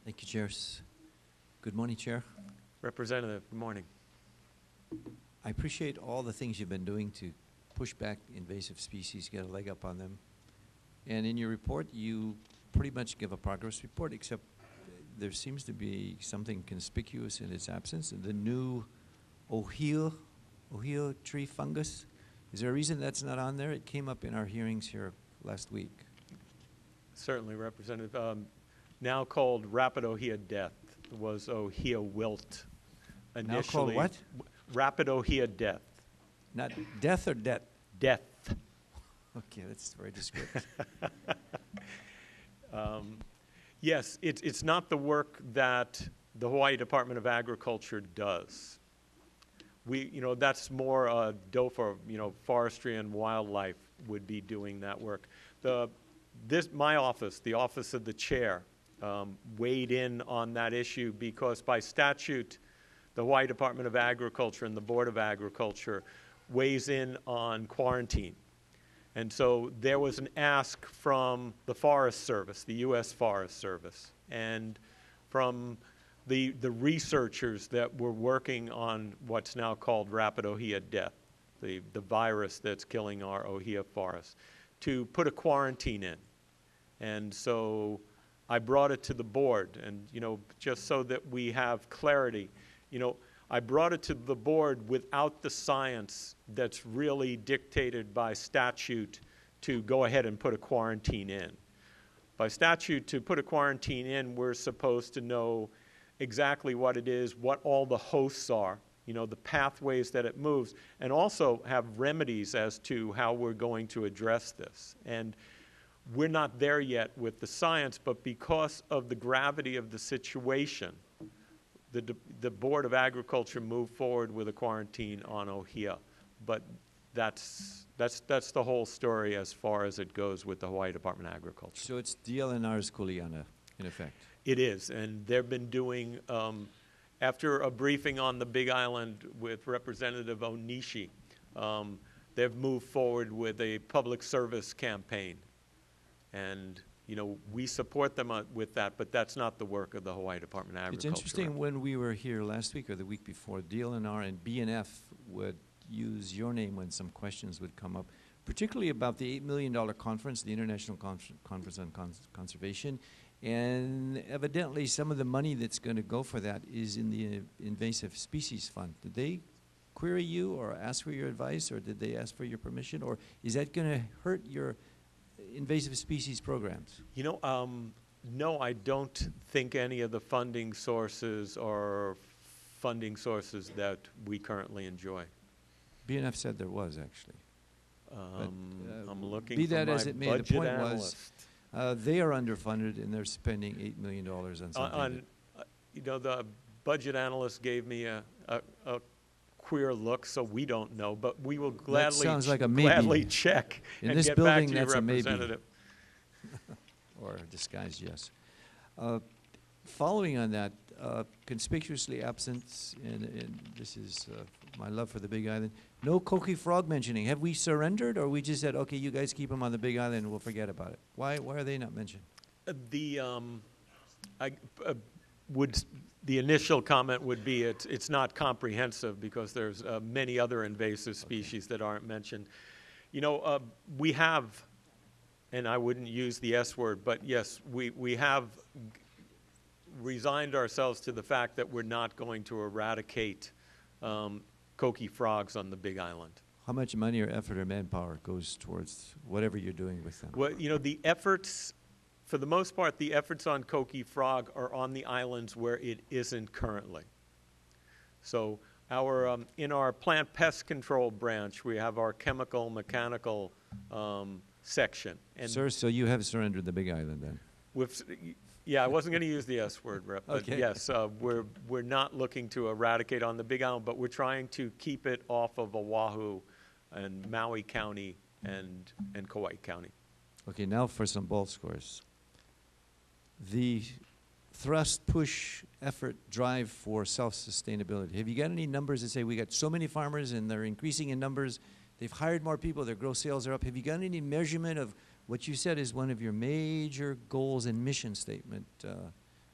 Thank you, Chairs. Good morning, Chair. Representative, good morning. I appreciate all the things you've been doing to push back invasive species, get a leg up on them. And in your report, you pretty much give a progress report, except there seems to be something conspicuous in its absence. The new ohia tree fungus. Is there a reason that's not on there? It came up in our hearings here last week. Certainly, Representative. Now called rapid ohia death, was ohia wilt initially. Now called what? Rapid ohia death. Not death or debt? Death. Okay, that's very descriptive. Yes, it's not the work that the Hawaii Department of Agriculture does. That's more DOFA, forestry and wildlife would be doing that work. My office, the office of the chair, weighed in on that issue because by statute, the Hawaii Department of Agriculture and the Board of Agriculture weighs in on quarantine. And so there was an ask from the Forest Service, the U.S. Forest Service, and from the researchers that were working on what's now called rapid ohia death, the virus that's killing our ohia forests, to put a quarantine in. And so I brought it to the board, and just so that we have clarity, I brought it to the board without the science that's really dictated by statute to go ahead and put a quarantine in. By statute, to put a quarantine in, we're supposed to know exactly what it is, what all the hosts are, the pathways that it moves, and also have remedies as to how we're going to address this. And we're not there yet with the science, but because of the gravity of the situation, the Board of Agriculture moved forward with a quarantine on ohia. But that's the whole story as far as it goes with the Hawaii Department of Agriculture. So it's DLNR's kuleana, in effect. It is, and they've been doing, after a briefing on the Big Island with Representative Onishi, they've moved forward with a public service campaign. And we support them with that, but that's not the work of the Hawaii Department of Agriculture. It's interesting, when we were here last week or the week before, DLNR and BNF would use your name when some questions would come up, particularly about the $8 million conference, the International Conference on Conservation. And evidently, some of the money that's going to go for that is in the Invasive Species Fund. Did they query you or ask for your advice, or did they ask for your permission? Or is that going to hurt your invasive species programs? No, I don't think any of the funding sources are funding sources that we currently enjoy. BNF said there was, actually. I'm looking be for that my as it may, budget the point analyst. was they are underfunded and they're spending $8 million on something. The budget analyst gave me a queer look, so we don't know, but we will gladly, sounds like a maybe. Gladly check in and this get building, back to you, that's Representative. A maybe. Or a disguised yes. Following on that, conspicuously absent, and this is my love for the Big Island, no Koki frog mentioning. Have we surrendered, or we just said, okay, you guys keep them on the Big Island and we'll forget about it? Why are they not mentioned? The initial comment would be it's not comprehensive because there's many other invasive species that aren't mentioned. We have, and I wouldn't use the S word, but yes, we have resigned ourselves to the fact that we're not going to eradicate Koki frogs on the Big Island. How much money or effort or manpower goes towards whatever you're doing with them? Well, the efforts, for the most part, the efforts on Koki frog are on the islands where it isn't currently. So in our plant pest control branch, we have our chemical mechanical section. And Sir, so you have surrendered the Big Island then? Yeah, I wasn't going to use the S word, Rep, but okay. Yes, we're not looking to eradicate on the Big Island, but we're trying to keep it off of Oahu and Maui County and Kauai County. Okay, now for some ball scores. The thrust, push, effort, drive for self-sustainability. Have you got any numbers that say we got so many farmers and they're increasing in numbers, they've hired more people, their gross sales are up? Have you got any measurement of what you said is one of your major goals and mission statement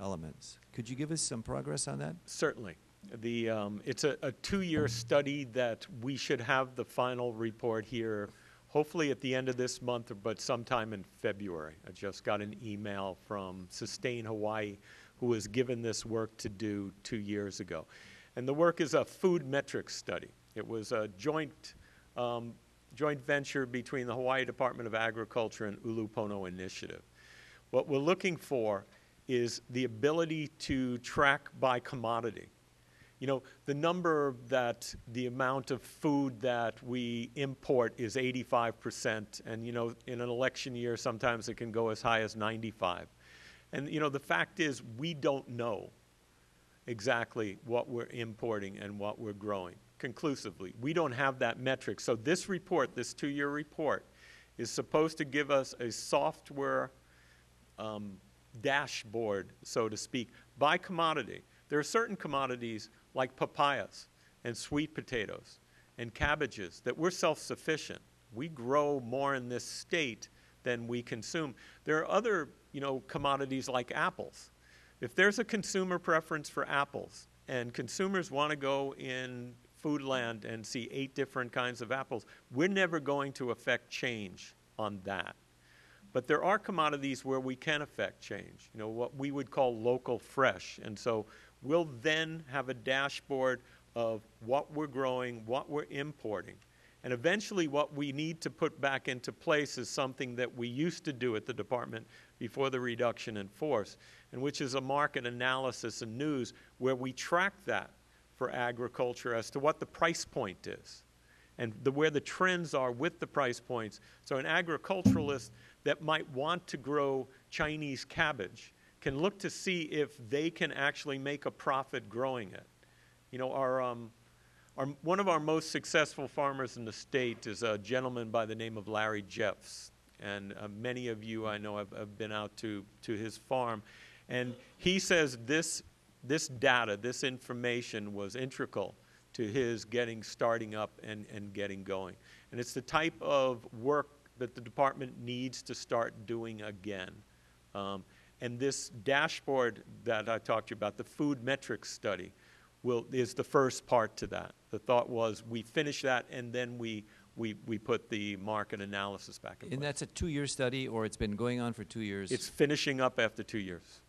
elements. Could you give us some progress on that? Certainly. It's a 2-year study that we should have the final report here, hopefully at the end of this month, but sometime in February. I just got an email from Sustain Hawaii, who was given this work to do 2 years ago. And the work is a food metrics study. It was a joint venture between the Hawaii Department of Agriculture and Ulupono Initiative. What we're looking for is the ability to track by commodity. You know, the amount of food that we import is 85%, and, you know, in an election year, sometimes it can go as high as 95. And, you know, the fact is we don't know exactly what we're importing and what we're growing conclusively. We don't have that metric. So this report, this 2-year report, is supposed to give us a software dashboard, so to speak, by commodity. There are certain commodities like papayas and sweet potatoes and cabbages that we're self-sufficient. We grow more in this state than we consume. There are other, you know, commodities like apples. If there's a consumer preference for apples and consumers want to go in Foodland and see 8 different kinds of apples, we're never going to affect change on that. But there are commodities where we can affect change, you know, what we would call local fresh. And so we'll then have a dashboard of what we're growing, what we're importing. And eventually what we need to put back into place is something that we used to do at the department before the reduction in force, and which is a market analysis and news where we track that for agriculture as to what the price point is and where the trends are with the price points. So an agriculturalist that might want to grow Chinese cabbage can look to see if they can actually make a profit growing it. You know, one of our most successful farmers in the state is a gentleman by the name of Larry Jeffs. And many of you, I know, have been out to his farm. And he says this data, this information was integral to his starting up and getting going. And it's the type of work that the department needs to start doing again. And this dashboard that I talked to you about, the food metrics study, is the first part to that. The thought was we finish that and then we put the market analysis back in place. And that's a 2-year study, or it's been going on for 2 years? It's finishing up after 2 years.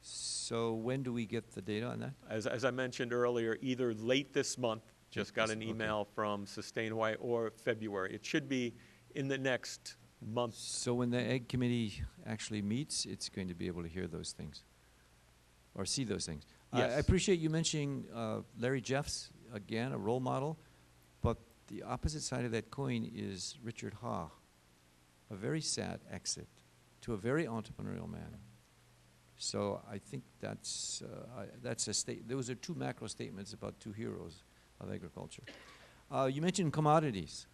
So when do we get the data on that? As I mentioned earlier, either late this month, just got an email from Sustain Hawaii, or February. It should be in the next month. So when the Ag Committee actually meets, it's going to be able to hear those things or see those things. Yes. I appreciate you mentioning Larry Jeffs, again, a role model, but the opposite side of that coin is Richard Ha, a very sad exit to a very entrepreneurial man. So I think that's a state. Those are 2 macro statements about 2 heroes of agriculture. You mentioned commodities.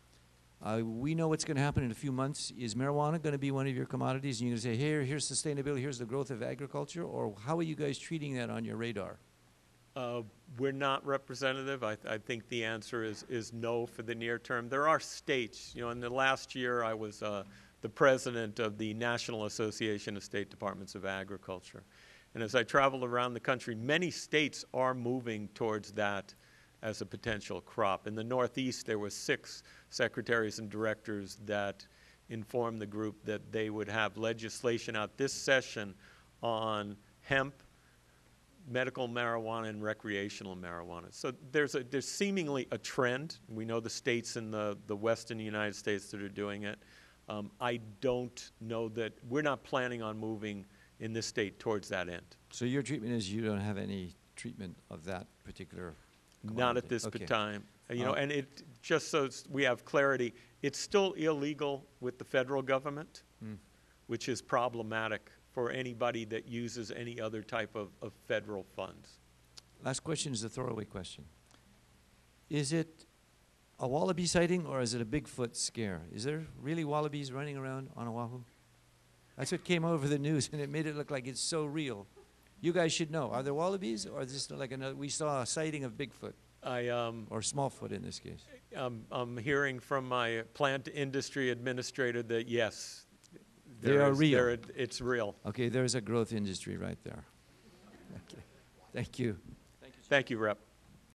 We know what's going to happen in a few months. Is marijuana going to be one of your commodities? And you're going to say, here's sustainability, here's the growth of agriculture? Or how are you guys treating that on your radar? We're not representative. I think the answer is no for the near term. There are states. You know, in the last year, I was the president of the National Association of State Departments of Agriculture. And as I traveled around the country, many states are moving towards that as a potential crop. In the Northeast, there were 6 secretaries and directors that informed the group that they would have legislation out this session on hemp, medical marijuana, and recreational marijuana. So there's seemingly a trend. We know the states in the western United States that are doing it. I don't know that we're not planning on moving in this state towards that end. So your treatment is you don't have any treatment of that particular commodity? Not at this time. You know, and it just so we have clarity, it's still illegal with the federal government, which is problematic for anybody that uses any other type of federal funds. Last question is a throwaway question. Is it a wallaby sighting or is it a Bigfoot scare? Is there really wallabies running around on Oahu? That's what came over the news, and it made it look like it's so real. You guys should know. Are there wallabies, or is this like we saw a sighting of Bigfoot? Or Smallfoot in this case. I'm hearing from my plant industry administrator that yes, they are real. It's real. Okay, there's a growth industry right there. Okay. Thank you. Thank you, Rep.